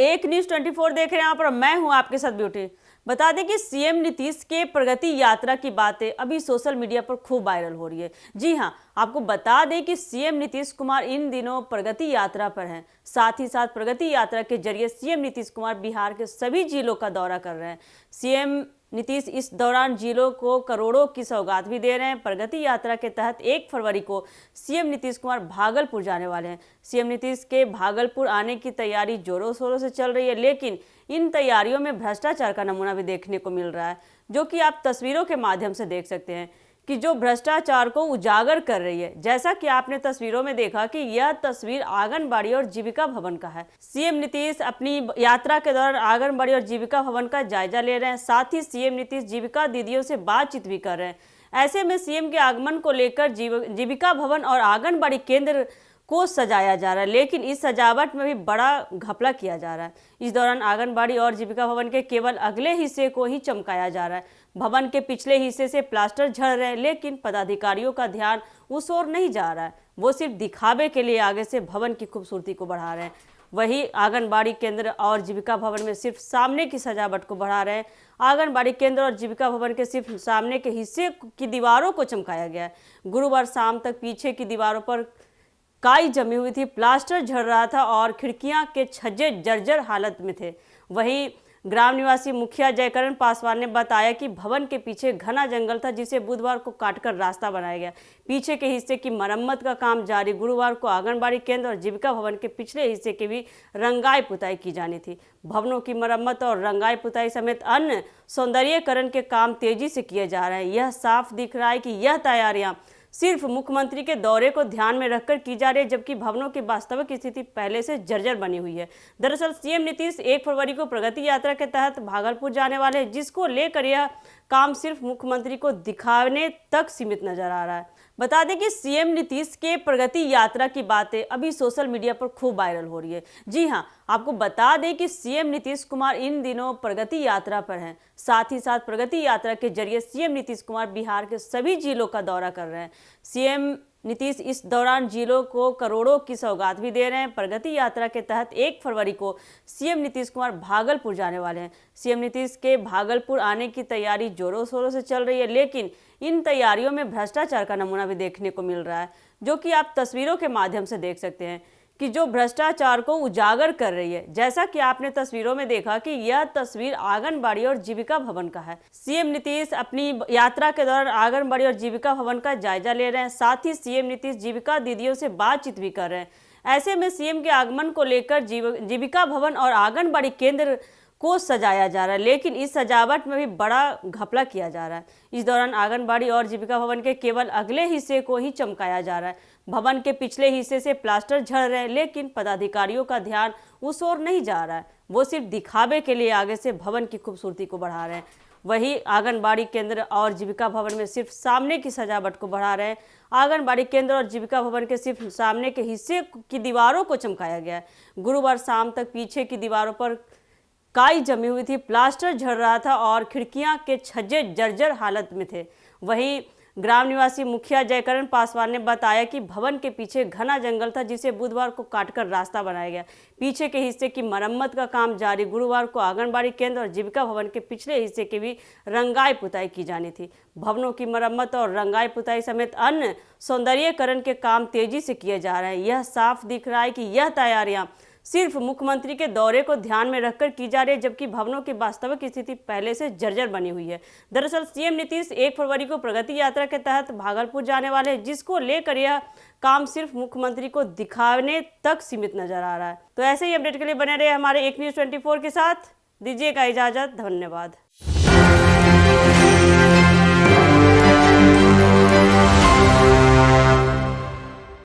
एक न्यूज़ 24 देख रहे हैं यहाँ पर। मैं हूँ आपके साथ ब्यूटी। बता दें कि सीएम नीतीश के प्रगति यात्रा की बातें अभी सोशल मीडिया पर खूब वायरल हो रही है। जी हाँ, आपको बता दें कि सीएम नीतीश कुमार इन दिनों प्रगति यात्रा पर हैं। साथ ही साथ प्रगति यात्रा के जरिए सीएम नीतीश कुमार बिहार के सभी जिलों का दौरा कर रहे हैं। सीएम नीतीश इस दौरान जिलों को करोड़ों की सौगात भी दे रहे हैं। प्रगति यात्रा के तहत 1 फरवरी को सीएम नीतीश कुमार भागलपुर जाने वाले हैं। सीएम नीतीश के भागलपुर आने की तैयारी जोरों शोरों से चल रही है, लेकिन इन तैयारियों में भ्रष्टाचार का नमूना भी देखने को मिल रहा है, जो कि आप तस्वीरों के माध्यम से देख सकते हैं कि जो भ्रष्टाचार को उजागर कर रही है। जैसा कि आपने तस्वीरों में देखा कि यह तस्वीर आंगनबाड़ी और जीविका भवन का है। सीएम नीतीश अपनी यात्रा के दौरान आंगनबाड़ी और जीविका भवन का जायजा ले रहे हैं। साथ ही सीएम नीतीश जीविका दीदियों से बातचीत भी कर रहे हैं। ऐसे में सीएम के आगमन को लेकर जीविका भवन और आंगनबाड़ी केंद्र को सजाया जा रहा है, लेकिन इस सजावट में भी बड़ा घपला किया जा रहा है। इस दौरान आंगनबाड़ी और जीविका भवन के केवल अगले हिस्से को ही चमकाया जा रहा है। भवन के पिछले हिस्से से प्लास्टर झड़ रहे हैं, लेकिन पदाधिकारियों का ध्यान उस ओर नहीं जा रहा है। वो सिर्फ दिखावे के लिए आगे से भवन की खूबसूरती को बढ़ा रहे हैं। वही आंगनबाड़ी केंद्र और जीविका भवन में सिर्फ सामने की सजावट को बढ़ा रहे हैं। आंगनबाड़ी केंद्र और जीविका भवन के सिर्फ सामने के हिस्से की दीवारों को चमकाया गया है। गुरुवार शाम तक पीछे की दीवारों पर काई जमी हुई थी, प्लास्टर झड़ रहा था और खिड़कियां के छज्जे जर्जर हालत में थे। वहीं ग्राम निवासी मुखिया जयकरण पासवान ने बताया कि भवन के पीछे घना जंगल था, जिसे बुधवार को काटकर रास्ता बनाया गया। पीछे के हिस्से की मरम्मत का काम जारी। गुरुवार को आंगनबाड़ी केंद्र और जीविका भवन के पिछले हिस्से की भी रंगाई पुताई की जानी थी। भवनों की मरम्मत और रंगाई पुताई समेत अन्य सौंदर्यीकरण के काम तेजी से किए जा रहे हैं। यह साफ दिख रहा है कि यह तैयारियां सिर्फ मुख्यमंत्री के दौरे को ध्यान में रखकर की जा रही है, जबकि भवनों की वास्तविक स्थिति पहले से जर्जर बनी हुई है। दरअसल सीएम नीतीश 1 फरवरी को प्रगति यात्रा के तहत भागलपुर जाने वाले हैं, जिसको लेकर यह काम सिर्फ मुख्यमंत्री को दिखाने तक सीमित नजर आ रहा है। बता दें कि सीएम नीतीश के प्रगति यात्रा की बातें अभी सोशल मीडिया पर खूब वायरल हो रही है। जी हाँ, आपको बता दें कि सीएम नीतीश कुमार इन दिनों प्रगति यात्रा पर हैं। साथ ही साथ प्रगति यात्रा के जरिए सीएम नीतीश कुमार बिहार के सभी जिलों का दौरा कर रहे हैं। सीएम नीतीश इस दौरान जिलों को करोड़ों की सौगात भी दे रहे हैं। प्रगति यात्रा के तहत 1 फरवरी को सीएम नीतीश कुमार भागलपुर जाने वाले हैं। सीएम नीतीश के भागलपुर आने की तैयारी जोरों शोरों से चल रही है, लेकिन इन तैयारियों में भ्रष्टाचार का नमूना भी देखने को मिल रहा है, जो कि आप तस्वीरों के माध्यम से देख सकते हैं कि जो भ्रष्टाचार को उजागर कर रही है। जैसा कि आपने तस्वीरों में देखा कि यह तस्वीर आंगनबाड़ी और जीविका भवन का है। सीएम नीतीश अपनी यात्रा के दौरान आंगनबाड़ी और जीविका भवन का जायजा ले रहे हैं। साथ ही सीएम नीतीश जीविका दीदियों से बातचीत भी कर रहे हैं। ऐसे में सीएम के आगमन को लेकर जीविका भवन और आंगनबाड़ी केंद्र को सजाया जा रहा है, लेकिन इस सजावट में भी बड़ा घपला किया जा रहा है। इस दौरान आंगनबाड़ी और जीविका भवन के केवल अगले हिस्से को ही चमकाया जा रहा है। भवन के पिछले हिस्से से प्लास्टर झड़ रहे हैं, लेकिन पदाधिकारियों का ध्यान उस ओर नहीं जा रहा है। वो सिर्फ दिखावे के लिए आगे से भवन की खूबसूरती को बढ़ा रहे हैं। वही आंगनबाड़ी केंद्र और जीविका भवन में सिर्फ सामने की सजावट को बढ़ा रहे हैं। आंगनबाड़ी केंद्र और जीविका भवन के सिर्फ सामने के हिस्से की दीवारों को चमकाया गया है। गुरुवार शाम तक पीछे की दीवारों पर काई जमी हुई थी, प्लास्टर झड़ रहा था और खिड़कियां के छज्जे जर्जर हालत में थे। वहीं ग्राम निवासी मुखिया जयकरण पासवान ने बताया कि भवन के पीछे घना जंगल था, जिसे बुधवार को काटकर रास्ता बनाया गया। पीछे के हिस्से की मरम्मत का काम जारी। गुरुवार को आंगनबाड़ी केंद्र और जीविका भवन के पिछले हिस्से की भी रंगाई पुताई की जानी थी। भवनों की मरम्मत और रंगाई पुताई समेत अन्य सौंदर्यीकरण के काम तेजी से किए जा रहे हैं। यह साफ दिख रहा है कि यह तैयारियां सिर्फ मुख्यमंत्री के दौरे को ध्यान में रखकर की जा रही है, जबकि भवनों की वास्तविक स्थिति पहले से जर्जर बनी हुई है। दरअसल सीएम नीतीश 1 फरवरी को प्रगति यात्रा के तहत भागलपुर जाने वाले हैं, जिसको लेकर यह काम सिर्फ मुख्यमंत्री को दिखाने तक सीमित नजर आ रहा है। तो ऐसे ही अपडेट के लिए बने रहे हमारे एक न्यूज़ 24 के साथ। दीजिएगा इजाजत। धन्यवाद।